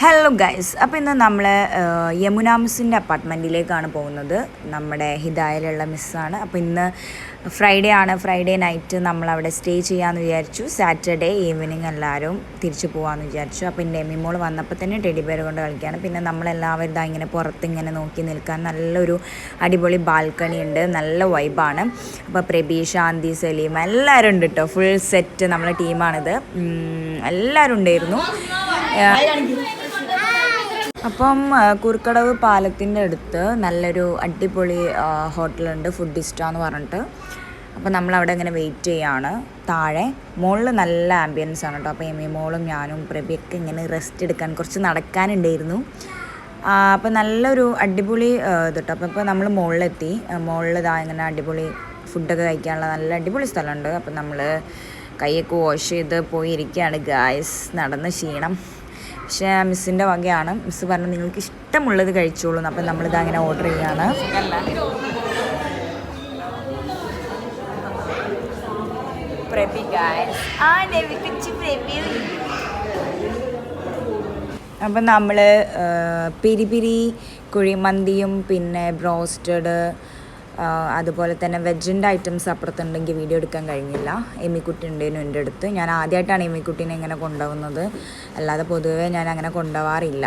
Hello guys, അപ്പോൾ ഇന്ന് നമ്മൾ യമുന മിസ്സിൻ്റെ അപ്പാർട്ട്മെൻറ്റിലേക്കാണ് പോകുന്നത്. നമ്മുടെ ഹിദായിലുള്ള മിസ്സാണ്. അപ്പോൾ ഇന്ന് ഫ്രൈഡേ നൈറ്റ് നമ്മളവിടെ സ്റ്റേ ചെയ്യാമെന്ന് വിചാരിച്ചു. സാറ്റർഡേ ഈവനിങ് എല്ലാവരും തിരിച്ചു പോകാമെന്ന് വിചാരിച്ചു. അപ്പോൾ എൻ്റെ എമ്മിമോൾ വന്നപ്പോൾ തന്നെ ടെഡി ബെയർ കൊണ്ട് കളിക്കുകയാണ്. പിന്നെ നമ്മളെല്ലാവരും ഇതാ ഇങ്ങനെ പുറത്തിങ്ങനെ നോക്കി നിൽക്കാൻ നല്ലൊരു അടിപൊളി ബാൽക്കണി ഉണ്ട്, നല്ല വൈബാണ്. അപ്പോൾ പ്രബി, ശാന്തി, സലീം എല്ലാവരും ഉണ്ട് കേട്ടോ. ഫുൾ സെറ്റ് നമ്മളെ ടീമാണിത്. എല്ലാവരും ഉണ്ടായിരുന്നു. അപ്പം കുറുക്കടവ് പാലത്തിൻ്റെ അടുത്ത് നല്ലൊരു അടിപൊളി ഹോട്ടലുണ്ട്, ഫുഡിസ്റ്റ എന്ന് പറഞ്ഞിട്ട്. അപ്പോൾ നമ്മളവിടെ ഇങ്ങനെ വെയിറ്റ് ചെയ്യാണ്. താഴെ മുകളിൽ നല്ല ആംബിയൻസ് ആണ് കേട്ടോ. അപ്പോൾ എമ്മി മോളും ഞാനും പ്രഭിയൊക്കെ ഇങ്ങനെ റെസ്റ്റ് എടുക്കാൻ കുറച്ച് നടക്കാനുണ്ടായിരുന്നു. അപ്പോൾ നല്ലൊരു അടിപൊളി ഇത് കേട്ടോ. അപ്പോൾ നമ്മൾ മുകളിലെത്തി. മുകളിൽ ഇതാ ഇങ്ങനെ അടിപൊളി ഫുഡൊക്കെ കഴിക്കാനുള്ള നല്ല അടിപൊളി സ്ഥലമുണ്ട്. അപ്പോൾ നമ്മൾ കൈയൊക്കെ വാഷ് ചെയ്ത് പോയിരിക്കുകയാണ് ഗായ്സ്. നടന്ന് ക്ഷീണം. പക്ഷേ മിസ്സിൻ്റെ വകയാണ്. മിസ്സ് പറഞ്ഞു നിങ്ങൾക്ക് ഇഷ്ടമുള്ളത് കഴിച്ചോളൂ. അപ്പം നമ്മളിത് അങ്ങനെ ഓർഡർ ചെയ്യാണ്. അപ്പം നമ്മൾ പിരി പിരി കുഴിമന്തിയും പിന്നെ ബ്രോസ്റ്റഡ് അതുപോലെ തന്നെ വെജിൻ്റെ ഐറ്റംസ് അപ്പുറത്തുണ്ടെങ്കിൽ വീഡിയോ എടുക്കാൻ കഴിഞ്ഞില്ല. എമ്മിക്കുട്ടി ഉണ്ടായിരുന്നു എൻ്റെ അടുത്ത്. ഞാൻ ആദ്യമായിട്ടാണ് എമ്മിക്കുട്ടീനെ ഇങ്ങനെ കൊണ്ടുപോകുന്നത്. അല്ലാതെ പൊതുവേ ഞാൻ അങ്ങനെ കൊണ്ടുപോകാറില്ല.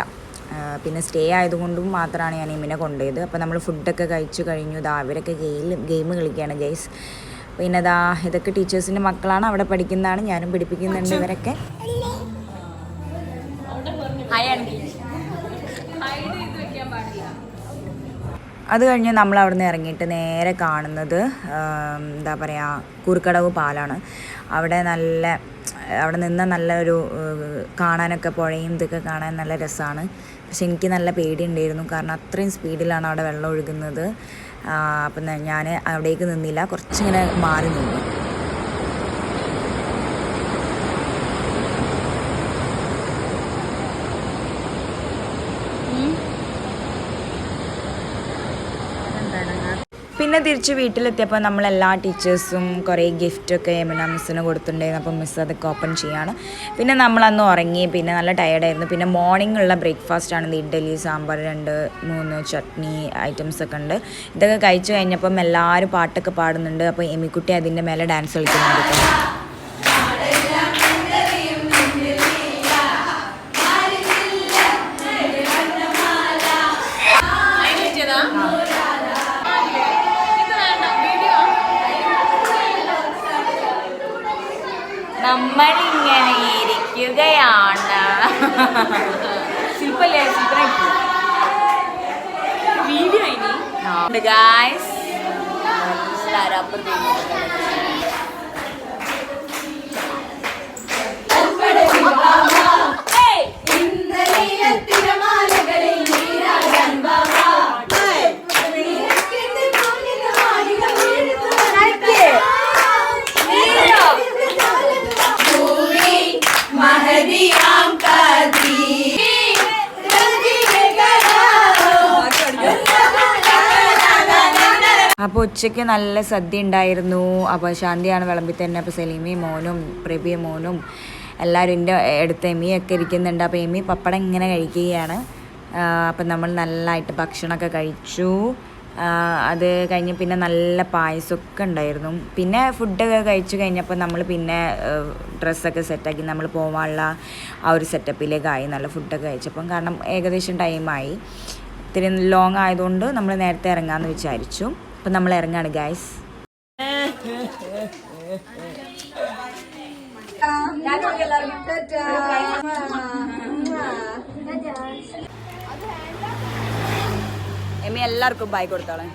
പിന്നെ സ്റ്റേ ആയതുകൊണ്ടും മാത്രമാണ് ഞാൻ എമ്മിനെ കൊണ്ടുപോയത്. അപ്പോൾ നമ്മൾ ഫുഡൊക്കെ കഴിച്ചു കഴിഞ്ഞു. അവരൊക്കെ ഗെയിം കളിക്കുകയാണ് ഗൈസ്. പിന്നെ ഇതൊക്കെ ടീച്ചേഴ്സിൻ്റെ മക്കളാണ്, അവിടെ പഠിക്കുന്നതാണ്. ഞാനും പഠിപ്പിക്കുന്നുണ്ട് ഇവരൊക്കെ. അത് കഴിഞ്ഞ് നമ്മൾ അവിടെ നിന്ന് ഇറങ്ങിയിട്ട് നേരെ കാണുന്നത് എന്താ പറയുക, കുറുക്കടവ് പാലാണ്. അവിടെ നിന്ന് നല്ലൊരു കാണാനൊക്കെ പുഴയും ഇതൊക്കെ കാണാൻ നല്ല രസമാണ്. പക്ഷെ എനിക്ക് നല്ല പേടിയുണ്ടായിരുന്നു, കാരണം അത്രയും സ്പീഡിലാണ് അവിടെ വെള്ളം ഒഴുകുന്നത്. അപ്പം ഞാൻ അവിടേക്ക് നിന്നില്ല, കുറച്ചിങ്ങനെ മാറി നിന്നു. പിന്നെ തിരിച്ച് വീട്ടിലെത്തിയപ്പോൾ നമ്മളെല്ലാ ടീച്ചേഴ്സും കുറേ ഗിഫ്റ്റൊക്കെ യമുന മിസ്സിന് കൊടുത്തിട്ടുണ്ടായിരുന്നു. അപ്പം മിസ്സ് അതൊക്കെ ഓപ്പൺ ചെയ്യാണ്. പിന്നെ നമ്മളന്ന് ഉറങ്ങി. പിന്നെ നല്ല ടയർഡായിരുന്നു. പിന്നെ മോർണിംഗ് ഉള്ള ബ്രേക്ക്ഫാസ്റ്റാണ് ഇഡ്ഡലി, സാമ്പാർ, 2-3 ചട്നി ഐറ്റംസൊക്കെ ഉണ്ട്. ഇതൊക്കെ കഴിച്ചു കഴിഞ്ഞപ്പം എല്ലാവരും പാട്ടൊക്കെ പാടുന്നുണ്ട്. അപ്പോൾ എമ്മിക്കുട്ടി അതിൻ്റെ മേലെ ഡാൻസ് കളിക്കുന്നുണ്ട്. നമ്മളിങ്ങനെ ഇരിക്കുകയാണ്. ശില്പല്ലേ വീഡിയോ ഇനി ഗായ്സ്. അപ്പോൾ ഉച്ചയ്ക്ക് നല്ല സദ്യ ഉണ്ടായിരുന്നു. അപ്പോൾ ശാന്തിയാണ് വിളമ്പി തന്നെ. അപ്പോൾ സലീമയും മോനും പ്രഭിയും മോനും എല്ലാവരും എൻ്റെ അടുത്ത് എമ്മിയൊക്കെ ഇരിക്കുന്നുണ്ട്. അപ്പോൾ എമ്മി പപ്പടം ഇങ്ങനെ കഴിക്കുകയാണ്. അപ്പം നമ്മൾ നല്ലതായിട്ട് ഭക്ഷണമൊക്കെ കഴിച്ചു. അത് കഴിഞ്ഞ് പിന്നെ നല്ല പായസമൊക്കെ ഉണ്ടായിരുന്നു. പിന്നെ ഫുഡൊക്കെ കഴിച്ചു കഴിഞ്ഞപ്പോൾ നമ്മൾ പിന്നെ ഡ്രസ്സൊക്കെ സെറ്റാക്കി നമ്മൾ പോകാനുള്ള ആ ഒരു സെറ്റപ്പിലേക്കായി. നല്ല ഫുഡൊക്കെ കഴിച്ചപ്പം, കാരണം ഏകദേശം ടൈമായി. ഇത്തിരി ലോങ് ആയതുകൊണ്ട് നമ്മൾ നേരത്തെ ഇറങ്ങാമെന്ന് വിചാരിച്ചു. അപ്പം നമ്മൾ ഇറങ്ങാണ് ഗൈസ്. എമ്മി എല്ലാവർക്കും ബൈ കൊടുത്തോളെ.